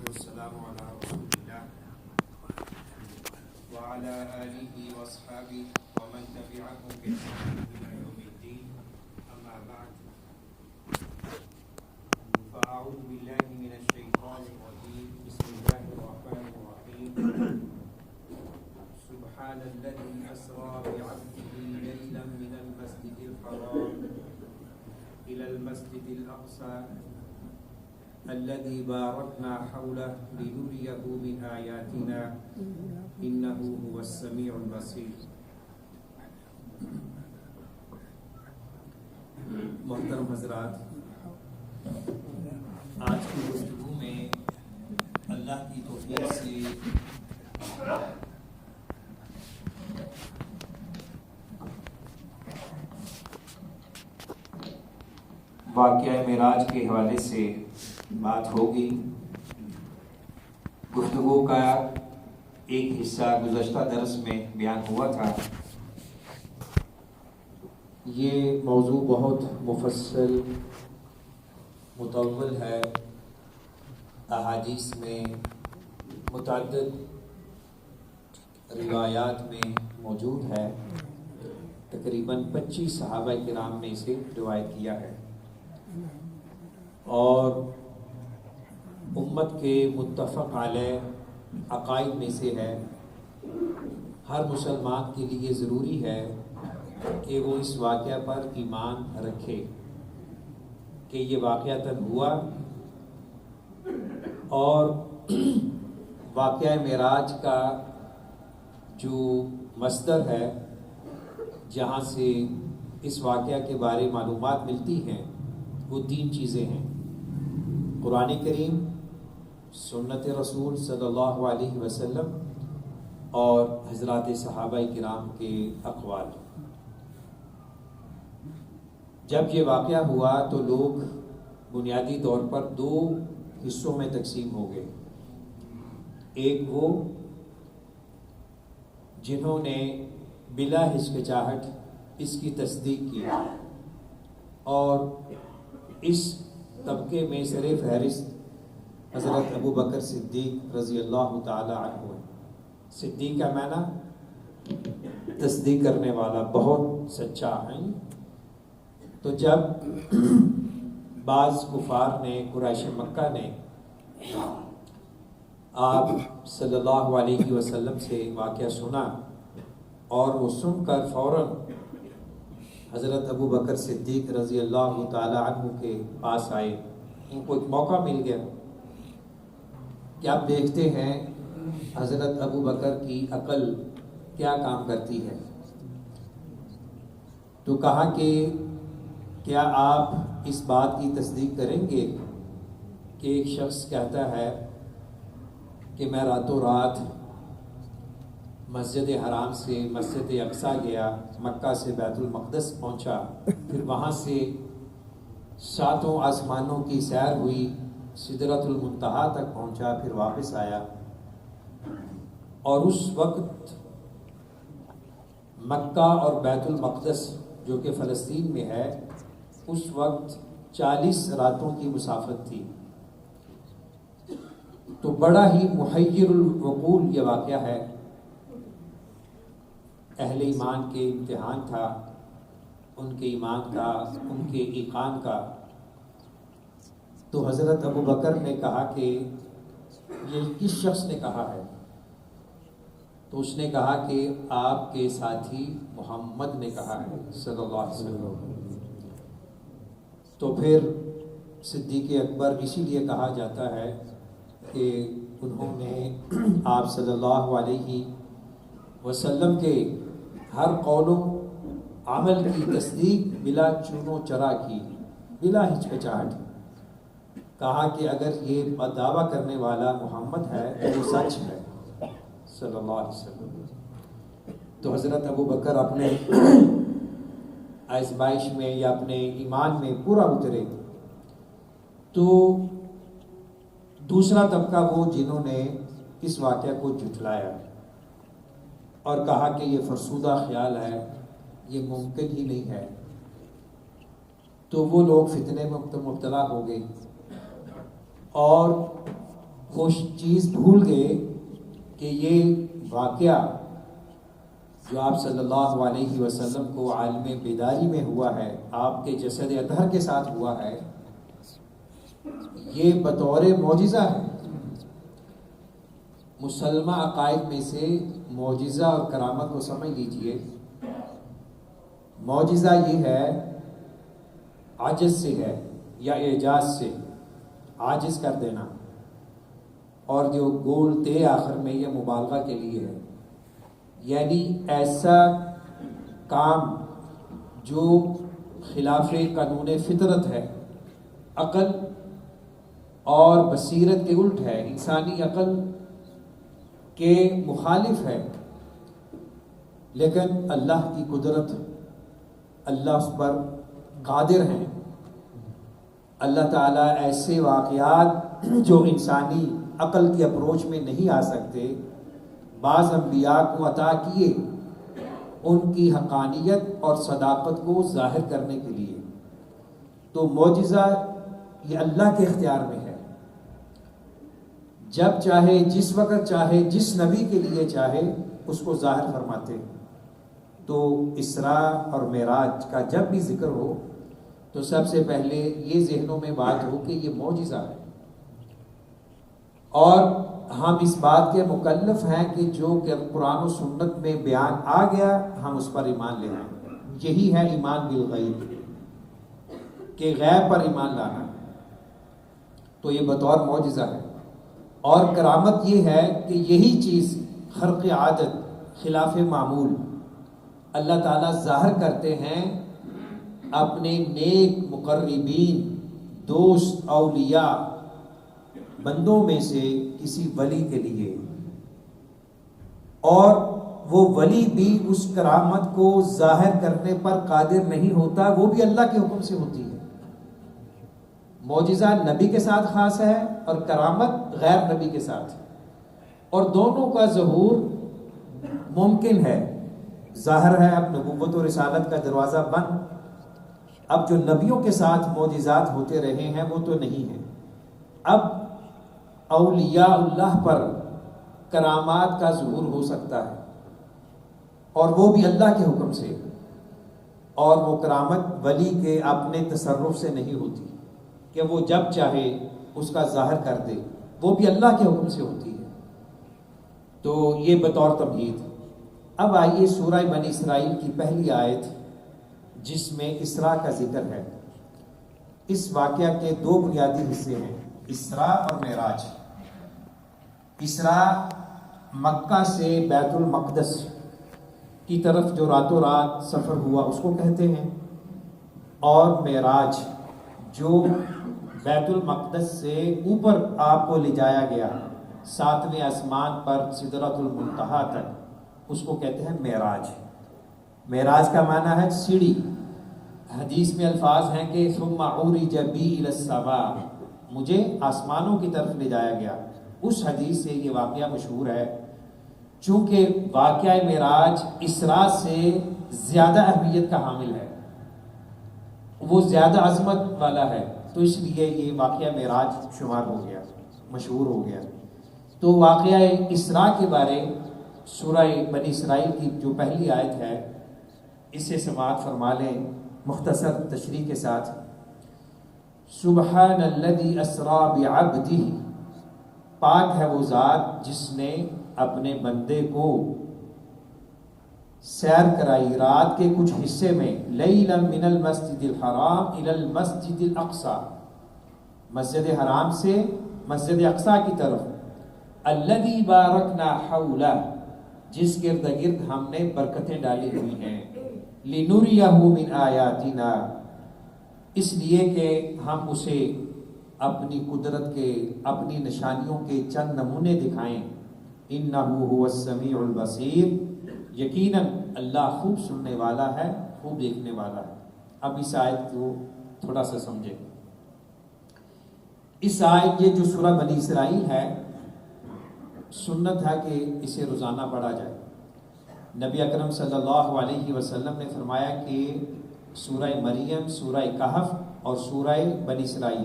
والسلام على رسول الله وعلى آله وأصحابه ومن تبعهم بإحسان إلى يوم الدين أما بعد فأعوذ بالله من الشيطان الرجيم بسم الله الرحمن الرحيم سبحان الذي أسرى بعبده ليلا من المسجد الحرام إلى المسجد الأقصى الذي باركنا حوله لنريه من آياتنا إنه هو السميع البصير. محترم حضرات، آج کی گفتگو میں اللہ کی توفیق سے واقعہ معراج کے حوالے سے بات ہوگی. گفتگو کا ایک حصہ گزشتہ درس میں بیان ہوا تھا. یہ موضوع بہت مفصل مطول ہے، احادیث میں متعدد روایات میں موجود ہے. تقریباً 25 صحابہ کرام نے اسے روایت کیا ہے اور امت کے متفق علیہ عقائد میں سے ہے. ہر مسلمان کے لیے ضروری ہے کہ وہ اس واقعہ پر ایمان رکھے کہ یہ واقعتاً ہوا، اور واقعہ معراج کا جو مصدر ہے جہاں سے اس واقعہ کے بارے معلومات ملتی ہیں وہ 3 چیزیں ہیں: قرآن کریم، سنت رسول صلی اللہ علیہ وسلم اور حضرات صحابہ کرام کے اقوال. جب یہ واقعہ ہوا تو لوگ بنیادی طور پر 2 حصوں میں تقسیم ہو گئے. ایک وہ جنہوں نے بلا ہچکچاہٹ اس کی تصدیق کی، اور اس طبقے میں سر فہرست حضرت ابو بکر صدیق رضی اللہ تعالی عنہ. صدیق کا معنی تصدیق کرنے والا، بہت سچا ہے. تو جب بعض کفار نے، قریش مکہ نے آپ صلی اللہ علیہ وسلم سے واقعہ سنا اور وہ سن کر فوراً حضرت ابو بکر صدیق رضی اللہ تعالی عنہ کے پاس آئے. ان کو ایک موقع مل گیا کہ آپ دیکھتے ہیں حضرت ابو بکر کی عقل کیا کام کرتی ہے. تو کہا کہ کیا آپ اس بات کی تصدیق کریں گے کہ ایک شخص کہتا ہے کہ میں راتوں رات مسجد حرام سے مسجد اقصیٰ گیا، مکہ سے بیت المقدس پہنچا، پھر وہاں سے 7 آسمانوں کی سیر ہوئی، سدرۃ المنتہا تک پہنچا، پھر واپس آیا، اور اس وقت مکہ اور بیت المقدس جو کہ فلسطین میں ہے، اس وقت 40 راتوں کی مسافت تھی. تو بڑا ہی محیر العقول یہ واقعہ ہے. اہل ایمان کے امتحان تھا، ان کے ایمان کا، ان کے ایقان کا. تو حضرت ابو بکر نے کہا کہ یہ کس شخص نے کہا ہے؟ تو اس نے کہا کہ آپ کے ساتھی محمد نے کہا ہے صلی اللہ علیہ وسلم. تو پھر صدیق اکبر اسی لیے کہا جاتا ہے کہ انہوں نے آپ صلی اللہ علیہ وسلم کے ہر قول و عمل کی تصدیق بلا چون و چرا کی، بلا ہچکچاہٹ. کہا کہ اگر یہ دعویٰ کرنے والا محمد ہے تو وہ سچ ہے صلی اللہ علیہ وسلم. تو حضرت ابو بکر اپنے آزمائش میں یا اپنے ایمان میں پورا اترے. تو دوسرا طبقہ وہ جنہوں نے اس واقعہ کو جھٹلایا اور کہا کہ یہ فرسودہ خیال ہے، یہ ممکن ہی نہیں ہے. تو وہ لوگ فتنے میں مبتلا ہو گئے اور خوش چیز بھول گئے کہ یہ واقعہ جو آپ صلی اللہ علیہ وسلم کو عالم بیداری میں ہوا ہے، آپ کے جسد اطہر کے ساتھ ہوا ہے، یہ بطور معجزہ ہے۔ مسلمہ عقائد میں سے معجزہ اور کرامت کو سمجھ لیجئے۔ معجزہ یہ ہے عاجز سے ہے یا اعجاز سے، عاجز کر دینا، اور جو گول تے آخر میں یہ مبالغہ کے لیے ہے، یعنی ایسا کام جو خلاف قانون فطرت ہے، عقل اور بصیرت کے الٹ ہے، انسانی عقل کے مخالف ہے، لیکن اللہ کی قدرت، اللہ اس پر قادر ہیں۔ اللہ تعالیٰ ایسے واقعات جو انسانی عقل کی اپروچ میں نہیں آ سکتے، بعض انبیاء کو عطا کیے ان کی حقانیت اور صداقت کو ظاہر کرنے کے لیے۔ تو معجزہ یہ اللہ کے اختیار میں ہے، جب چاہے، جس وقت چاہے، جس نبی کے لیے چاہے اس کو ظاہر فرماتے۔ تو اسراء اور معراج کا جب بھی ذکر ہو تو سب سے پہلے یہ ذہنوں میں بات ہو کہ یہ معجزہ ہے، اور ہم اس بات کے مکلف ہیں کہ جو کہ قرآن و سنت میں بیان آ گیا ہم اس پر ایمان لے آئیں۔ یہی ہے ایمان بالغیب، کہ غیب پر ایمان لانا، تو یہ بطور معجزہ ہے۔ اور کرامت یہ ہے کہ یہی چیز خرق عادت، خلاف معمول، اللہ تعالیٰ ظاہر کرتے ہیں اپنے نیک مقربین، دوست، اولیاء، بندوں میں سے کسی ولی کے لیے، اور وہ ولی بھی اس کرامت کو ظاہر کرنے پر قادر نہیں ہوتا، وہ بھی اللہ کے حکم سے ہوتی ہے۔ معجزہ نبی کے ساتھ خاص ہے اور کرامت غیر نبی کے ساتھ، اور دونوں کا ظہور ممکن ہے، ظاہر ہے۔ اب نبوت و رسالت کا دروازہ بند، اب جو نبیوں کے ساتھ معجزات ہوتے رہے ہیں وہ تو نہیں ہیں۔ اب اولیاء اللہ پر کرامات کا ظہور ہو سکتا ہے، اور وہ بھی اللہ کے حکم سے، اور وہ کرامت ولی کے اپنے تصرف سے نہیں ہوتی کہ وہ جب چاہے اس کا ظاہر کر دے، وہ بھی اللہ کے حکم سے ہوتی ہے۔ تو یہ بطور تمہید۔ اب آئیے سورہ بنی اسرائیل کی پہلی آیت جس میں اسراء کا ذکر ہے۔ اس واقعہ کے دو بنیادی حصے ہیں، اسراء اور معراج۔ اسراء مکہ سے بیت المقدس کی طرف جو راتوں رات سفر ہوا اس کو کہتے ہیں، اور معراج جو بیت المقدس سے اوپر آپ کو لے جایا گیا 7ویں آسمان پر سدرۃ المنتہا تک، اس کو کہتے ہیں معراج۔ معراج کا معنی ہے سیڑھی۔ حدیث میں الفاظ ہیں کہ ثم عرج بی الی السماء، مجھے آسمانوں کی طرف لے جایا گیا۔ اس حدیث سے یہ واقعہ مشہور ہے، چونکہ واقعہ معراج اسراء سے زیادہ اہمیت کا حامل ہے، وہ زیادہ عظمت والا ہے، تو اس لیے یہ واقعہ معراج شمار ہو گیا، مشہور ہو گیا۔ تو واقعہ اسراء کے بارے سورہ بنی اسرائیل کی جو پہلی آیت ہے اسے سماعت فرما لیں مختصر تشریح کے ساتھ۔ سبحان الذی اسری بعبدہ، پاک ہے وہ ذات جس نے اپنے بندے کو سیر کرائی رات کے کچھ حصے میں، لیلا من المسجد الحرام الی المسجد الاقصی، مسجد حرام سے مسجد اقصی کی طرف، الذی بارکنا حولہ، جس گرد گرد ہم نے برکتیں ڈالی ہوئی ہیں، لنریہ من آیاتنا، اس لیے کہ ہم اسے اپنی قدرت کے، اپنی نشانیوں کے چند نمونے دکھائیں۔ انہ هو السمیع البصیر، یقیناً اللہ خوب سننے والا ہے، خوب دیکھنے والا ہے۔ اب اس آیت کو تھوڑا سا سمجھیں۔ اس آیت یہ جو سورہ بنی اسرائیل ہے، سنت ہے کہ اسے روزانہ پڑھا جائے۔ نبی اکرم صلی اللہ علیہ وسلم نے فرمایا کہ سورہ مریم، سورہ کہف اور سورہ بنی اسرائیل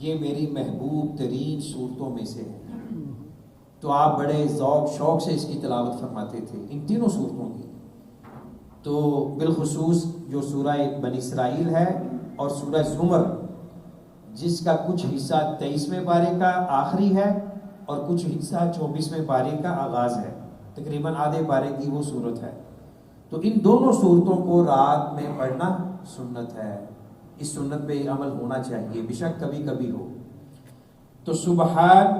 یہ میری محبوب ترین صورتوں میں سے ہے. تو آپ بڑے ذوق شوق سے اس کی تلاوت فرماتے تھے ان تینوں صورتوں کی. تو بالخصوص جو سورہ بنی اسرائیل ہے اور سورہ زمر، جس کا کچھ حصہ 23ویں پارے کا آخری ہے اور کچھ حصہ 24ویں پارے کا آغاز ہے، تقریباً آدھے پارے کی وہ صورت ہے. تو ان دونوں صورتوں کو رات میں پڑھنا سنت ہے. اس سنت پہ عمل ہونا چاہیے، بے شک کبھی کبھی ہو. تو سبحان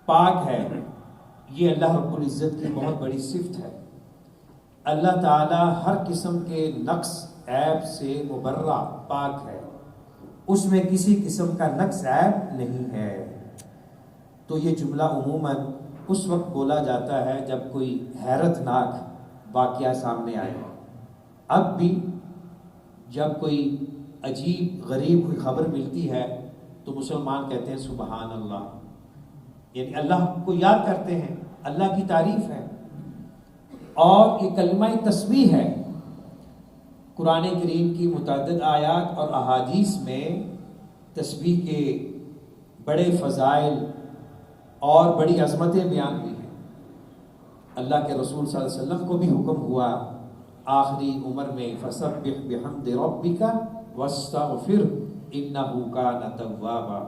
پاک ہے، یہ اللہ رب العزت کی بہت بڑی صفت ہے. اللہ تعالی ہر قسم کے نقص عیب سے مبرہ پاک ہے، اس میں کسی قسم کا نقص عیب نہیں ہے. تو یہ جملہ عموماً اس وقت بولا جاتا ہے جب کوئی حیرت ناک واقعہ سامنے آئے. اب بھی جب کوئی عجیب غریب کوئی خبر ملتی ہے تو مسلمان کہتے ہیں سبحان اللہ، یعنی اللہ کو یاد کرتے ہیں، اللہ کی تعریف ہے. اور یہ کلمہ تسبیح ہے. قرآن کریم کی متعدد آیات اور احادیث میں تسبیح کے بڑے فضائل اور بڑی عظمتیں بیان ہوئی ہیں. اللہ کے رسول صلی اللہ علیہ وسلم کو بھی حکم ہوا آخری عمر میں فسبح بحمد ربک واستغفر انہ کان توابا.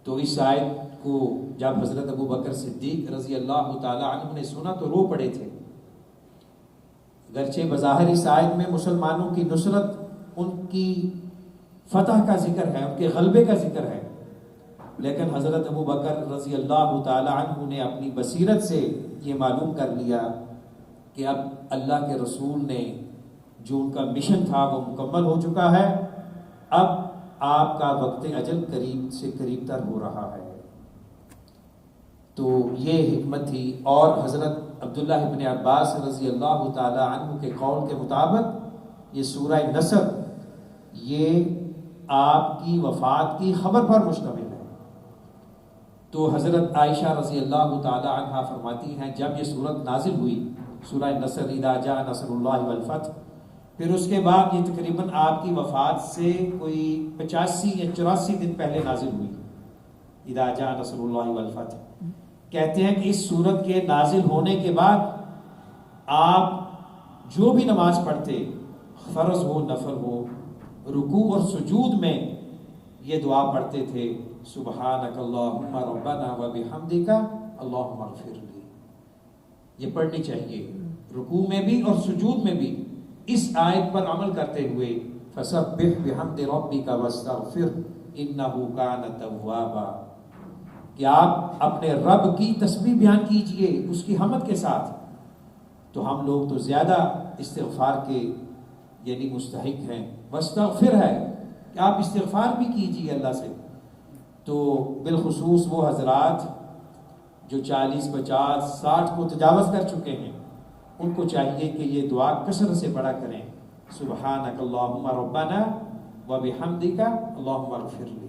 تو اس آیت کو جب حضرت ابو بکر صدیق رضی اللہ تعالی عنہ نے سنا تو رو پڑے تھے. اگرچہ بظاہر اس آیت میں مسلمانوں کی نصرت، ان کی فتح کا ذکر ہے، ان کے غلبے کا ذکر ہے، لیکن حضرت ابو بکر رضی اللہ تعالی عنہ نے اپنی بصیرت سے یہ معلوم کر لیا کہ اب اللہ کے رسول نے جو ان کا مشن تھا وہ مکمل ہو چکا ہے، اب آپ کا وقت اجل قریب سے قریب تر ہو رہا ہے. تو یہ حکمت تھی. اور حضرت عبداللہ ابن عباس رضی اللہ تعالی عنہ کے قول کے مطابق یہ سورہ نصر یہ آپ کی وفات کی خبر پر مشتمل ہے. تو حضرت عائشہ رضی اللہ تعالی عنہ فرماتی ہیں جب یہ سورت نازل ہوئی سورہ نصر اذا جاء نصر اللہ والفتح، پھر اس کے بعد یہ تقریباً آپ کی وفات سے کوئی 85 یا 84 دن پہلے نازل ہوئی اذا جاء نصر اللہ والفتح. کہتے ہیں کہ اس سورت کے نازل ہونے کے بعد آپ جو بھی نماز پڑھتے، فرض ہو نفل ہو، رکوع اور سجود میں یہ دعا پڑھتے تھے سبحانک اللہم ربنا وبحمدک اللہم اغفر لی. یہ پڑھنی چاہیے رکوع میں بھی اور سجود میں بھی، اس آیت پر عمل کرتے ہوئے فسبح بحمد ربک واستغفر انہ کان توابا، کہ آپ اپنے رب کی تسبیح بیان کیجئے اس کی حمد کے ساتھ. تو ہم لوگ تو زیادہ استغفار کے یعنی مستحق ہیں. واستغفر ہے کہ آپ استغفار بھی کیجئے اللہ سے. تو بالخصوص وہ حضرات جو 40 50 60 کو تجاوز کر چکے ہیں ان کو چاہیے کہ یہ دعا کثرت سے پڑھا کریں سبحانک اللہم ربنا وبحمدک اللہم اغفر لی.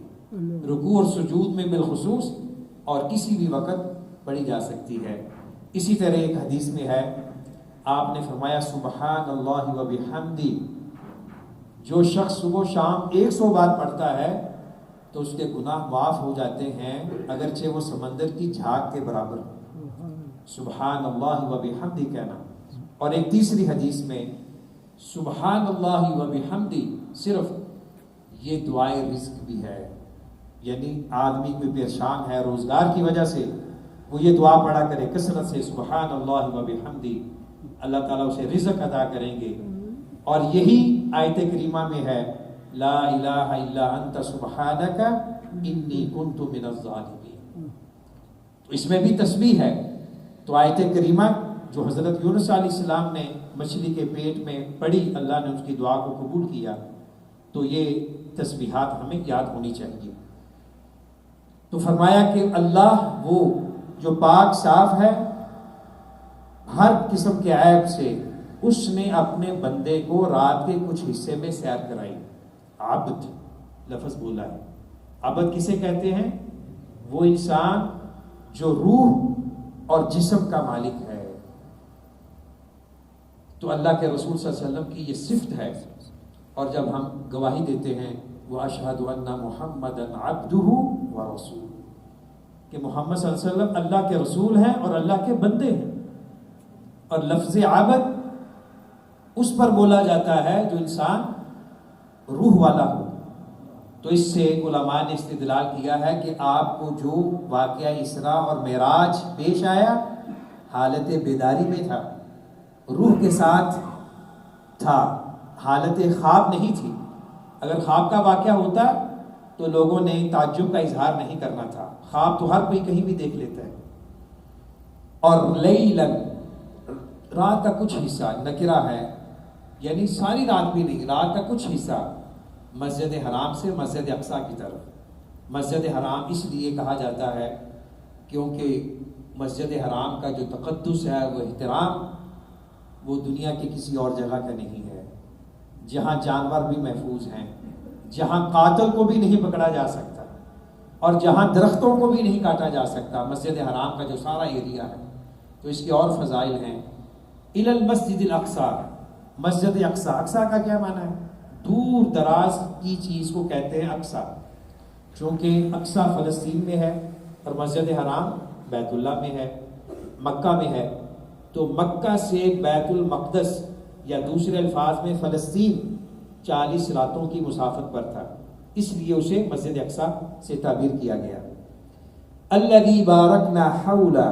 رکوع اور سجود میں بالخصوص اور کسی بھی وقت پڑھی جا سکتی ہے. اسی طرح ایک حدیث میں ہے آپ نے فرمایا سبحان اللہ وبحمدی، جو شخص صبح و شام 100 بار پڑھتا ہے تو اس کے گناہ معاف ہو جاتے ہیں اگرچہ وہ سمندر کی جھاگ کے برابر ہو. سبحان اللہ وبحمدی کہنا. اور ایک تیسری حدیث میں سبحان اللہ وبحمدی صرف یہ دعائے رزق بھی ہے، یعنی آدمی کوئی پریشان ہے روزگار کی وجہ سے وہ یہ دعا پڑھا کرے کثرت سے سبحان اللہ وبحمدی، اللہ تعالیٰ اسے رزق عطا کریں گے. اور یہی آیت کریمہ میں ہے لا الہ الا انت سبحانک انی کنت من الظالمین. تو اس میں بھی تسبیح ہے. تو آیت کریمہ جو حضرت یونس علیہ السلام نے مچھلی کے پیٹ میں پڑھی، اللہ نے اس کی دعا کو قبول کیا. تو یہ تسبیحات ہمیں یاد ہونی چاہیے. تو فرمایا کہ اللہ وہ جو پاک صاف ہے ہر قسم کے عیب سے، اس نے اپنے بندے کو رات کے کچھ حصے میں سیر کرائی. عبد لفظ بولا ہے. عبد کسے کہتے ہیں؟ وہ انسان جو روح اور جسم کا مالک ہے. تو اللہ کے رسول صلی اللہ علیہ وسلم کی یہ صفت ہے. اور جب ہم گواہی دیتے ہیں وَأَشْهَدُ أَنَّ مُحَمَّدًا عَبْدُهُ وَرَسُولُهُ کہ محمد صلی اللہ علیہ وسلم اللہ کے رسول ہیں اور اللہ کے بندے ہیں. اور لفظ عبد اس پر بولا جاتا ہے جو انسان روح والا ہو. تو اس سے علماء نے استدلال کیا ہے کہ آپ کو جو واقعہ اسراء اور معراج پیش آیا حالت بیداری میں تھا, روح کے ساتھ تھا, حالت خواب نہیں تھی. اگر خواب کا واقعہ ہوتا تو لوگوں نے تعجب کا اظہار نہیں کرنا تھا. خواب تو ہر کوئی کہیں بھی دیکھ لیتا ہے. اور لیلاً رات کا کچھ حصہ نکرہ ہے, یعنی ساری رات بھی نہیں, رات کا کچھ حصہ مسجد حرام سے مسجد اقصیٰ کی طرف. مسجد حرام اس لیے کہا جاتا ہے کیونکہ مسجد حرام کا جو تقدس ہے, وہ احترام, وہ دنیا کی کسی اور جگہ کا نہیں ہے. جہاں جانور بھی محفوظ ہیں, جہاں قاتل کو بھی نہیں پکڑا جا سکتا, اور جہاں درختوں کو بھی نہیں کاٹا جا سکتا, مسجد حرام کا جو سارا ایریا ہے. تو اس کے اور فضائل ہیں. الی المسجد الاقصیٰ, مسجد اقصیٰ, اقصیٰ کا کیا معنی ہے؟ دور دراز کی چیز کو کہتے ہیں اقصیٰ. چونکہ اقصیٰ فلسطین میں ہے اور مسجد حرام بیت اللہ میں ہے, مکہ میں ہے. تو مکہ سے بیت المقدس یا دوسرے الفاظ میں فلسطین 40 راتوں کی مسافت پر تھا, اس لیے اسے مسجد اقصیٰ سے تعبیر کیا گیا. الذی بارکنا حولہ,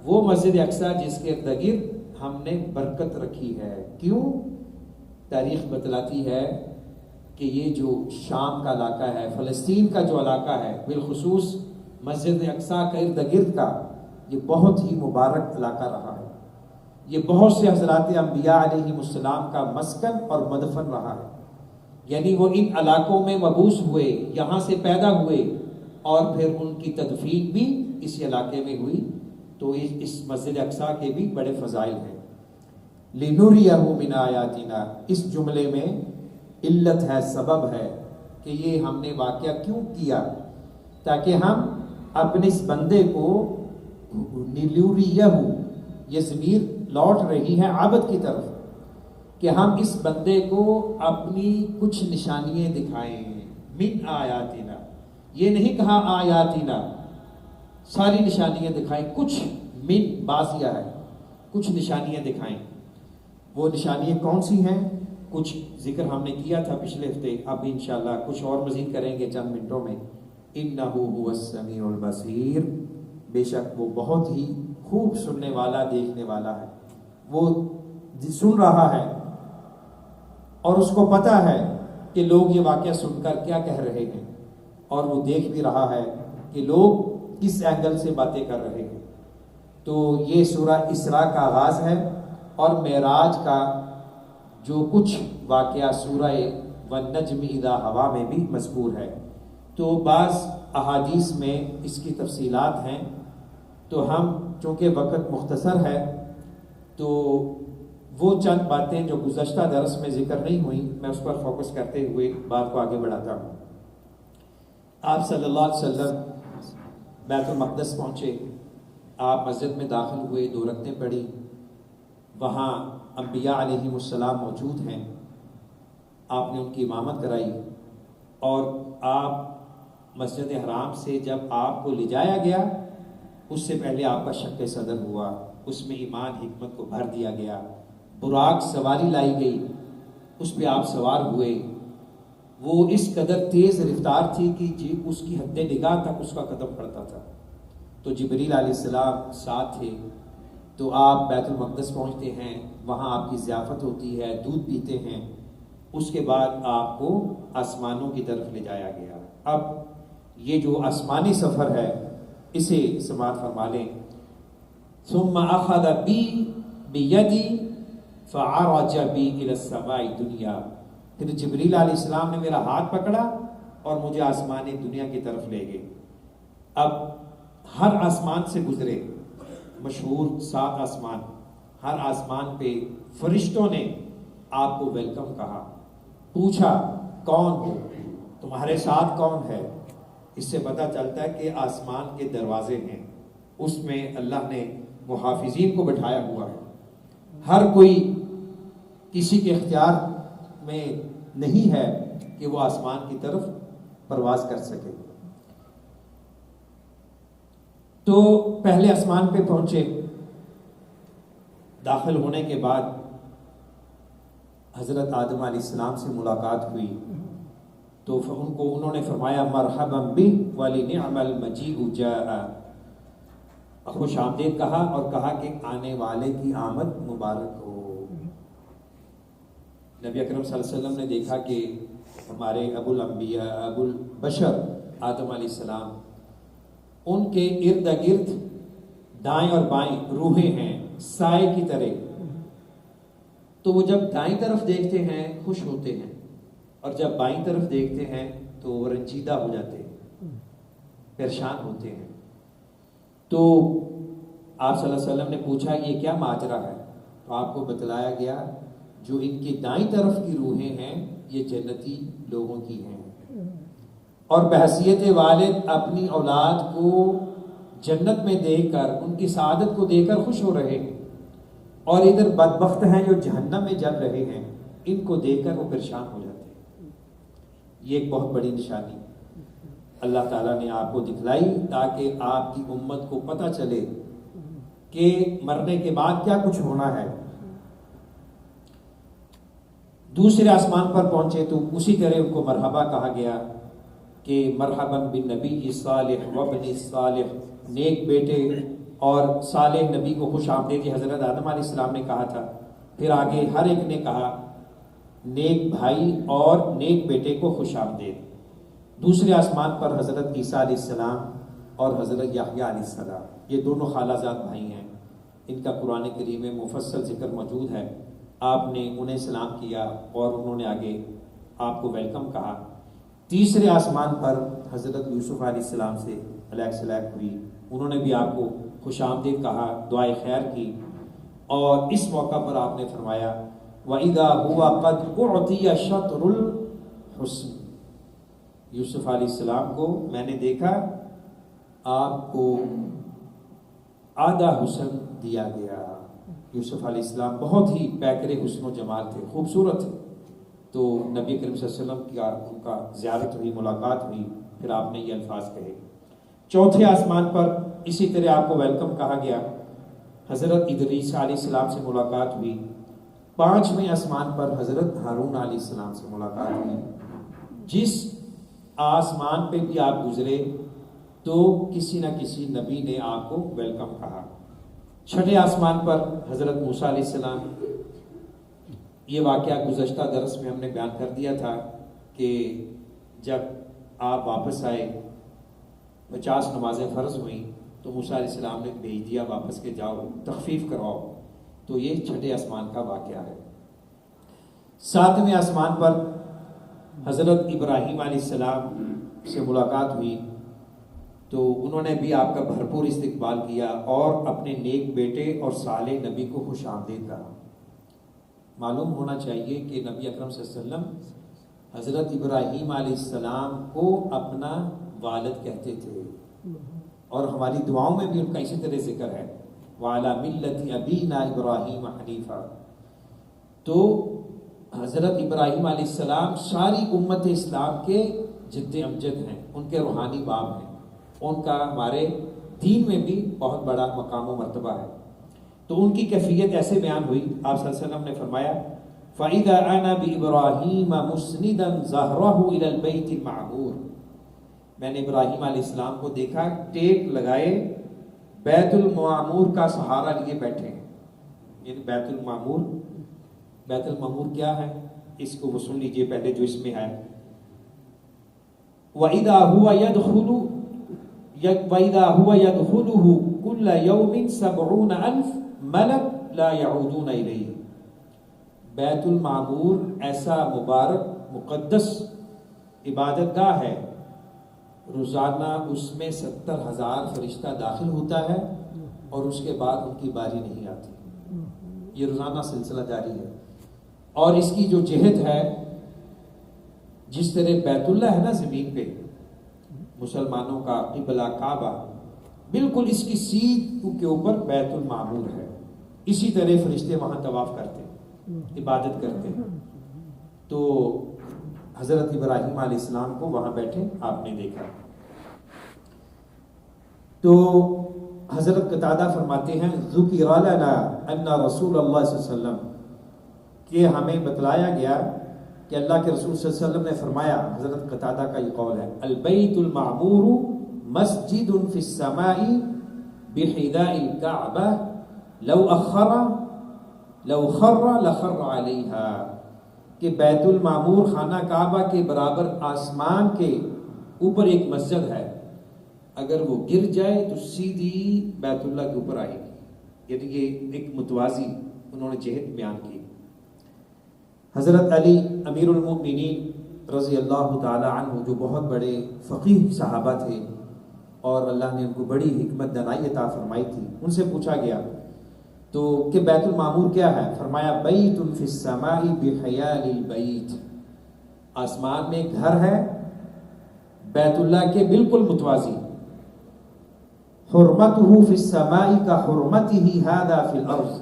وہ مسجد اقصیٰ جس کے ارد گرد ہم نے برکت رکھی ہے. کیوں؟ تاریخ بتلاتی ہے کہ یہ جو شام کا علاقہ ہے, فلسطین کا جو علاقہ ہے, بالخصوص مسجد اقصیٰ کا ارد گرد کا, یہ بہت ہی مبارک علاقہ رہا ہے. یہ بہت سے حضرات انبیاء علیہ السلام کا مسکن اور مدفن رہا ہے. یعنی وہ ان علاقوں میں مبعوث ہوئے, یہاں سے پیدا ہوئے, اور پھر ان کی تدفین بھی اسی علاقے میں ہوئی. تو اس مسجد اقصیٰ کے بھی بڑے فضائل ہیں. لِنُرِيَهُ مِنْ آیَاتِنَا, اس جملے میں علت ہے, سبب ہے کہ یہ ہم نے واقعہ کیوں کیا, تاکہ ہم اپنے اس بندے کو نِلُرِيَهُ, یہ ضمیر لوٹ رہی ہے عبد کی طرف, کہ ہم اس بندے کو اپنی کچھ نشانیاں دکھائیں. من آیاتنا, یہ نہیں کہا آیاتنا, ساری نشانیاں دکھائیں. کچھ من بازیا ہے, کچھ نشانیاں دکھائیں. وہ نشانیاں کون سی ہیں؟ کچھ ذکر ہم نے کیا تھا پچھلے ہفتے, اب انشاءاللہ کچھ اور مزید کریں گے چند منٹوں میں. انہ هو السمیع البصیر, بے شک وہ بہت ہی خوب سننے والا, دیکھنے والا ہے. وہ سن رہا ہے اور اس کو پتہ ہے کہ لوگ یہ واقعہ سن کر کیا کہہ رہے ہیں, اور وہ دیکھ بھی رہا ہے کہ لوگ کس اینگل سے باتیں کر رہے ہیں. تو یہ سورہ اسراء کا آغاز ہے, اور معراج کا جو کچھ واقعہ سورہ والنجم اذا ہوا میں بھی مذکور ہے. تو بعض احادیث میں اس کی تفصیلات ہیں, تو ہم چونکہ وقت مختصر ہے تو وہ چند باتیں جو گزشتہ درس میں ذکر نہیں ہوئی, میں اس پر فوکس کرتے ہوئے بات کو آگے بڑھاتا ہوں. آپ صلی اللہ علیہ وسلم بیت المقدس پہنچے, آپ مسجد میں داخل ہوئے, 2 رکعتیں پڑھی. وہاں انبیاء علیہ السلام موجود ہیں, آپ نے ان کی امامت کرائی, اور آپ مسجد حرام سے جب آپ کو لے جایا گیا, اس سے پہلے آپ کا شق صدر ہوا, اس میں ایمان حکمت کو بھر دیا گیا. براق سواری لائی گئی, اس پہ آپ سوار ہوئے. وہ اس قدر تیز رفتار تھی کہ اس کی حد نگاہ تک اس کا قدم پڑتا تھا. تو جبریل علیہ السلام ساتھ تھے. تو آپ بیت المقدس پہنچتے ہیں, وہاں آپ کی ضیافت ہوتی ہے, دودھ پیتے ہیں. اس کے بعد آپ کو آسمانوں کی طرف لے جایا گیا. اب یہ جو آسمانی سفر ہے اسے سماعت فرما لیں. ثم اخذ بی بیدی فعرج بی الی السماء الدنیا, پھر جبریل علیہ السلام نے میرا ہاتھ پکڑا اور مجھے آسمان دنیا کی طرف لے گئے. اب ہر آسمان سے گزرے, مشہور 7 آسمان, ہر آسمان پہ فرشتوں نے آپ کو ویلکم کہا, پوچھا کون ہو, تمہارے ساتھ کون ہے. اس سے پتہ چلتا ہے کہ آسمان کے دروازے ہیں, اس میں اللہ نے محافظین کو بٹھایا ہوا ہے. ہر کوئی کسی کے اختیار میں نہیں ہے کہ وہ آسمان کی طرف پرواز کر سکے۔ تو پہلے آسمان پہ پہنچے، داخل ہونے کے بعد حضرت آدم علیہ السلام سے ملاقات ہوئی، تو انہوں نے فرمایا مرحبا بک ولنعم المجیء جاء، خوش آمدید کہا اور کہا کہ آنے والے کی آمد مبارک ہو۔ نبی اکرم صلی اللہ علیہ وسلم نے دیکھا کہ ہمارے ابو الانبیاء ابو البشر آدم علیہ السلام، ان کے ارد گرد دائیں اور بائیں روحیں ہیں سائے کی طرح، تو وہ جب دائیں طرف دیکھتے ہیں خوش ہوتے ہیں، اور جب بائیں طرف دیکھتے ہیں تو وہ رنجیدہ ہو جاتے ہیں، پریشان ہوتے ہیں۔ تو آپ صلی اللہ علیہ وسلم نے پوچھا یہ کیا ماجرا ہے؟ تو آپ کو بتلایا گیا جو ان کی دائیں طرف کی روحیں ہیں یہ جنتی لوگوں کی ہیں، اور بحیثیت والد اپنی اولاد کو جنت میں دیکھ کر، ان کی سعادت کو دیکھ کر خوش ہو رہے ہیں، اور ادھر بدبخت ہیں جو جہنم میں جل رہے ہیں، ان کو دیکھ کر وہ پریشان ہو جاتے ہیں۔ یہ ایک بہت بڑی نشانی اللہ تعالیٰ نے آپ کو دکھلائی تاکہ آپ کی امت کو پتہ چلے کہ مرنے کے بعد کیا کچھ ہونا ہے۔ دوسرے آسمان پر پہنچے تو اسی طرح ان کو مرحبا کہا گیا کہ مرحبا بالنبی صالح وابن صالح، نیک بیٹے اور صالح نبی کو خوش آمدید، حضرت آدم علیہ السلام نے کہا تھا۔ پھر آگے ہر ایک نے کہا نیک بھائی اور نیک بیٹے کو خوش آمدید۔ دوسرے آسمان پر حضرت عیسیٰ علیہ السلام اور حضرت یحییٰ علیہ السلام، یہ دونوں خالہ زاد بھائی ہیں، ان کا قرآن کریم میں مفصل ذکر موجود ہے۔ آپ نے انہیں سلام کیا اور انہوں نے آگے آپ کو ویلکم کہا۔ تیسرے آسمان پر حضرت یوسف علیہ السلام سے علیہ السلام ہوئی، انہوں نے بھی آپ کو خوش آمدید کہا، دعائے خیر کی، اور اس موقع پر آپ نے فرمایا وَإِذَا هُوَ قَدْ أُعْطِيَ شَطْرُ الْحُسْنِ، یوسف علیہ السلام کو میں نے دیکھا آپ کو آدھا حسن دیا گیا۔ یوسف علیہ السلام بہت ہی پیکر حسن و جمال تھے، خوبصورت تھے۔ تو نبی کریم صلی اللہ علیہ وسلم کی ان کا زیارت ہوئی، ملاقات ہوئی، پھر آپ نے یہ الفاظ کہے۔ چوتھے آسمان پر اسی طرح آپ کو ویلکم کہا گیا، حضرت ادریس علیہ السلام سے ملاقات ہوئی۔ پانچویں آسمان پر حضرت ہارون علیہ السلام سے ملاقات ہوئی۔ جس آسمان پہ بھی آپ گزرے تو کسی نہ کسی نبی نے آپ کو ویلکم کہا۔ چھٹے آسمان پر حضرت موسیٰ علیہ السلام، یہ واقعہ گزشتہ درس میں ہم نے بیان کر دیا تھا کہ جب آپ واپس آئے 50 نمازیں فرض ہوئیں تو موسیٰ علیہ السلام نے بھیج دیا واپس کے جاؤ تخفیف کرواؤ، تو یہ چھٹے آسمان کا واقعہ ہے۔ ساتویں آسمان پر حضرت ابراہیم علیہ السلام سے ملاقات ہوئی تو انہوں نے بھی آپ کا بھرپور استقبال کیا اور اپنے نیک بیٹے اور صالح نبی کو خوش آمدید کہا۔ معلوم ہونا چاہیے کہ نبی اکرم صلی اللہ علیہ وسلم حضرت ابراہیم علیہ السلام کو اپنا والد کہتے تھے، اور ہماری دعاؤں میں بھی ان کا اسی طرح ذکر ہے وَعَلَى مِلَّةِ أَبِينَا إِبْرَاهِيمَ حَنِيفًا۔ تو حضرت ابراہیم علیہ السلام ساری امت اسلام کے جد امجد ہیں، ان کے روحانی باپ ہیں، ان کا ہمارے دین میں بھی بہت بڑا مقام و مرتبہ ہے۔ تو ان کی کیفیت ایسے بیان ہوئی، آپ صلی اللہ علیہ وسلم نے فرمایا فَإِذَا أَنَا بِإِبْرَاهِيمَ مُسْنِدًا ظَهْرَهُ إِلَى الْبَيْتِ الْمَعْمُورِ، میں نے ابراہیم علیہ السلام کو دیکھا ٹیک لگائے بیت المعمور کا سہارا لیے بیٹھے ہیں۔ یعنی بیت المعمور کیا ہے، اس کو وہ سن لیجئے پہلے جو اس میں ہے وَإِذَا هُوَ يَدْخُلُهُ كُلَّ يَوْمٍ 70,000 ملک لا يعودون الیہ۔ بیت المعمور ایسا مبارک مقدس عبادت گاہ ہے، روزانہ اس میں 70,000 فرشتہ داخل ہوتا ہے اور اس کے بعد ان کی باری نہیں آتی۔ یہ روزانہ سلسلہ جاری ہے، اور اس کی جو جہت ہے، جس طرح بیت اللہ ہے نا زمین پہ مسلمانوں کا قبلہ کعبہ، بالکل اس کی سیدھ کے اوپر بیت المعمور ہے، اسی طرح فرشتے وہاں طواف کرتے ہیں، عبادت کرتے ہیں۔ تو حضرت ابراہیم علیہ السلام کو وہاں بیٹھے آپ نے دیکھا۔ تو حضرت قتادہ فرماتے ہیں ذکر لنا ان رسول اللہ صلی اللہ علیہ وسلم، کہ ہمیں بتلایا گیا کہ اللہ کے رسول صلی اللہ علیہ وسلم نے فرمایا، حضرت قتادہ کا یہ قول ہے، البیت المعمور مسجد فی السماء بحداء الکعبہ لو خر لخر علیہا، کہ بیت المعمور خانہ کعبہ کے برابر آسمان کے اوپر ایک مسجد ہے، اگر وہ گر جائے تو سیدھی بیت اللہ کے اوپر آئے گی، یعنی یہ ایک متوازی انہوں نے جہت بیان کی۔ حضرت علی امیر المؤمنین رضی اللہ تعالی عنہ، جو بہت بڑے فقیہ صحابہ تھے اور اللہ نے ان کو بڑی حکمت دانائی عطا فرمائی تھی، ان سے پوچھا گیا تو کہ بیت المعمور کیا ہے؟ فرمایا بیت فی السماء بحیال البیت، آسمان میں ایک گھر ہے بیت اللہ کے بالکل متوازی، حرمتہ فی السماء کا حرمتہ ھذا فی الارض،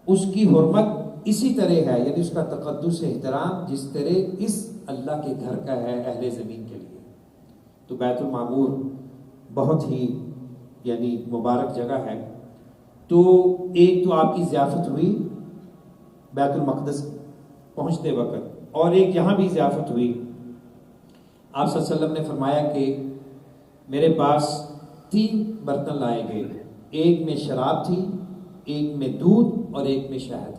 اس کی حرمت اسی طرح ہے، یعنی اس کا تقدس احترام جس طرح اس اللہ کے گھر کا ہے اہل زمین کے لیے۔ تو بیت المعمور بہت ہی یعنی مبارک جگہ ہے۔ تو ایک تو آپ کی ضیافت ہوئی بیت المقدس پہنچتے وقت، اور ایک یہاں بھی ضیافت ہوئی۔ آپ صلی اللہ علیہ وسلم نے فرمایا کہ میرے پاس 3 برتن لائے گئے، ایک میں شراب تھی، ایک میں دودھ اور ایک میں شہد۔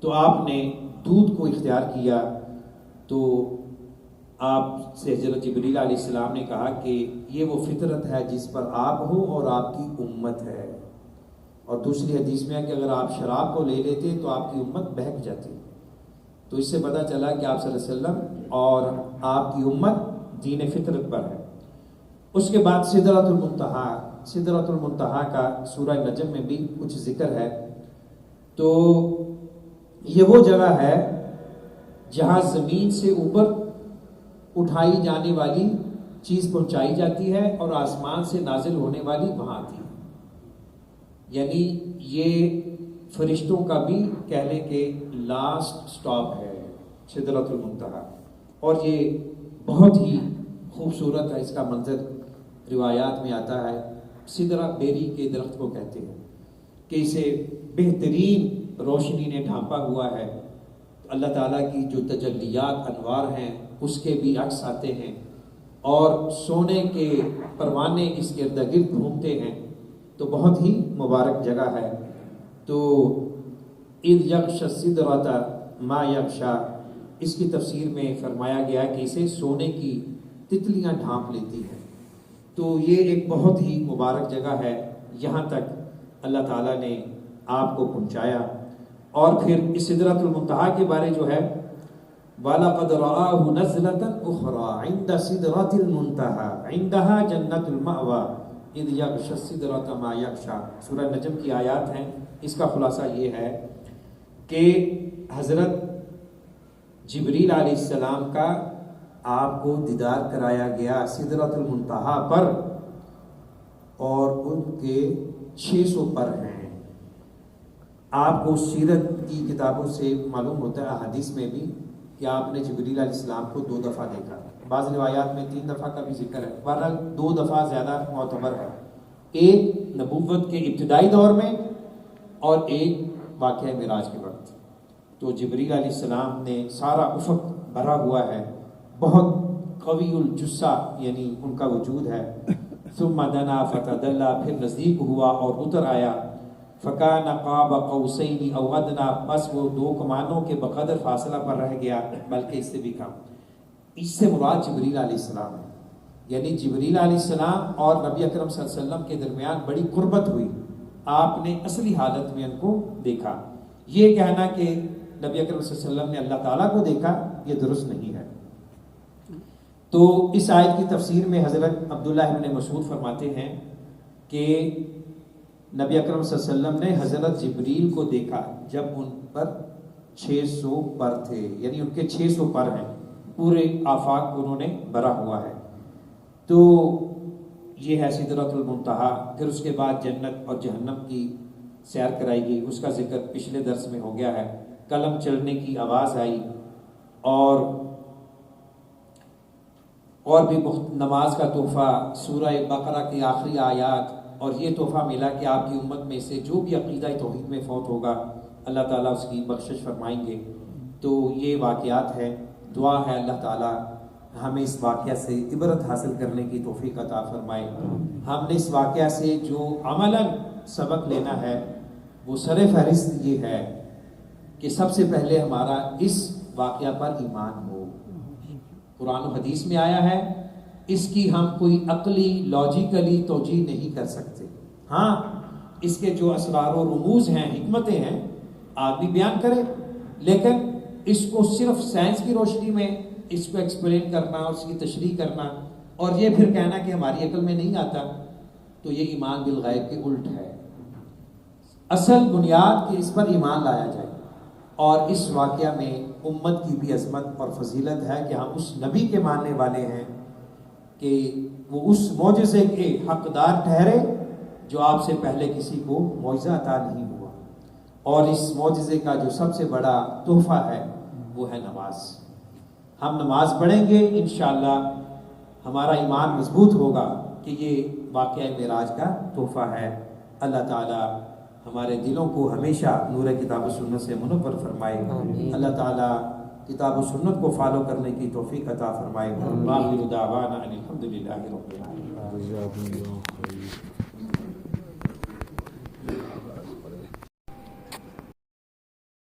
تو آپ نے دودھ کو اختیار کیا، تو آپ سے حضرت جبریل علیہ السلام نے کہا کہ یہ وہ فطرت ہے جس پر آپ ہو اور آپ کی امت ہے، اور دوسری حدیث میں ہے کہ اگر آپ شراب کو لے لیتے تو آپ کی امت بہک جاتی۔ تو اس سے پتہ چلا کہ آپ صلی اللہ علیہ وسلم اور آپ کی امت دین فطرت پر ہے۔ اس کے بعد سدرۃ المنتہا کا سورہ نجم میں بھی کچھ ذکر ہے۔ تو یہ وہ جگہ ہے جہاں زمین سے اوپر اٹھائی جانے والی چیز پہنچائی جاتی ہے اور آسمان سے نازل ہونے والی وہاں آتی ہے، یعنی یہ فرشتوں کا بھی کہہ لیں کہ لاسٹ سٹاپ ہے سدرۃ المنتہا، اور یہ بہت ہی خوبصورت ہے۔ اس کا منظر روایات میں آتا ہے، سدرہ بیری کے درخت کو کہتے ہیں کہ اسے بہترین روشنی نے ڈھانپا ہوا ہے، اللہ تعالیٰ کی جو تجلیات انوار ہیں اس کے بھی عکس آتے ہیں، اور سونے کے پروانے اس کے ارد گرد گھومتے ہیں۔ تو بہت ہی مبارک جگہ ہے۔ تو اذ یغشی السدرۃ ما یغشی، اس کی تفسیر میں فرمایا گیا کہ اسے سونے کی تتلیاں ڈھانپ لیتی ہیں۔ تو یہ ایک بہت ہی مبارک جگہ ہے، یہاں تک اللہ تعالیٰ نے آپ کو پہنچایا۔ اور پھر اس سدرۃ المنتہا کے بارے جو ہے، وَلَقَدْ رَآهُ نَزْلَةً أُخْرَى عِنْدَ سِدْرَةِ الْمُنتَهَى عِنْدَهَا جَنَّةُ الْمَأْوَى اِذْ يَغْشَى السِّدْرَةَ مَا يَغْشَى۔ سورہ نجم کی آیات ہیں۔ اس کا خلاصہ یہ ہے کہ حضرت جبریل علیہ السلام کا آپ کو دیدار کرایا گیا سدرۃ المنتہا پر، اور ان کے 600 پر ہیں۔ آپ کو سیرت کی کتابوں سے معلوم ہوتا ہے، احادیث میں بھی، کہ آپ نے جبریل علیہ السلام کو 2 دفعہ دیکھا، بعض روایات میں 3 دفعہ کا بھی ذکر ہے، بہرحال 2 دفعہ زیادہ معتبر ہے، ایک نبوت کے ابتدائی دور میں اور ایک واقعہ معراج کے وقت۔ تو جبریل علیہ السلام نے سارا افق بھرا ہوا ہے، بہت قوی الجثہ یعنی ان کا وجود ہے۔ ثم دنا فتدلی، پھر نزدیک ہوا اور اتر آیا، فکان قاب قوسین او ادنی، بس وہ 2 کمانوں کے بقدر فاصلہ پر رہ گیا، بلکہ اس سے بھی کم۔ اس سے مراد جبریل علیہ السلام ہے، یعنی جبریل علیہ السلام اور نبی اکرم صلی اللہ علیہ وسلم کے درمیان بڑی قربت ہوئی، آپ نے اصلی حالت میں ان کو دیکھا۔ یہ کہنا کہ نبی اکرم صلی اللہ علیہ وسلم نے اللہ تعالیٰ کو دیکھا، یہ درست نہیں ہے۔ تو اس آیت کی تفسیر میں حضرت عبداللہ ابن مسعود فرماتے ہیں کہ نبی اکرم صلی اللہ علیہ وسلم نے حضرت جبریل کو دیکھا جب ان پر 600 پر تھے، یعنی ان کے 600 پر ہیں، پورے آفاق کو انہوں نے بھرا ہوا ہے۔ تو یہ ہے سدرۃ المنتہا۔ پھر اس کے بعد جنت اور جہنم کی سیر کرائی گئی، اس کا ذکر پچھلے درس میں ہو گیا ہے۔ قلم چلنے کی آواز آئی اور اور بھی نماز کا تحفہ، سورہ بقرہ کی آخری آیات، اور یہ تحفہ ملا کہ آپ کی امت میں سے جو بھی عقیدہ توحید میں فوت ہوگا اللہ تعالیٰ اس کی بخشش فرمائیں گے۔ تو یہ واقعات ہے، دعا ہے اللہ تعالیٰ ہمیں اس واقعہ سے عبرت حاصل کرنے کی توفیق عطا فرمائے۔ ہم نے اس واقعہ سے جو عملاً سبق لینا ہے وہ سر فہرست یہ ہے کہ سب سے پہلے ہمارا اس واقعہ پر ایمان ہو۔ قرآن و حدیث میں آیا ہے، اس کی ہم کوئی عقلی لاجیکلی توجیہ نہیں کر سکتے۔ ہاں اس کے جو اسرار و رموز ہیں، حکمتیں ہیں، آدمی بیان کرے، لیکن اس کو صرف سائنس کی روشنی میں اس کو ایکسپلین کرنا اور اس کی تشریح کرنا اور یہ پھر کہنا کہ ہماری عقل میں نہیں آتا، تو یہ ایمان بالغیب کے الٹ ہے۔ اصل بنیاد کہ اس پر ایمان لایا جائے، اور اس واقعہ میں امت کی بھی عظمت اور فضیلت ہے کہ ہم اس نبی کے ماننے والے ہیں کہ وہ اس معجزے کے حقدار ٹھہرے جو آپ سے پہلے کسی کو معجزہ عطا نہیں ہوا، اور اس معجزے کا جو سب سے بڑا تحفہ ہے وہ ہے نماز۔ ہم نماز پڑھیں گے انشاءاللہ ہمارا ایمان مضبوط ہوگا کہ یہ واقعہ معراج کا تحفہ ہے۔ اللہ تعالی ہمارے دلوں کو ہمیشہ نور کتاب و سنت سے منور فرمائے۔ اللہ تعالی کتاب و سنت کو فالو کرنے کی توفیق عطا فرمائے۔ وآخر دعوانا ان الحمد للہ رب العالمین۔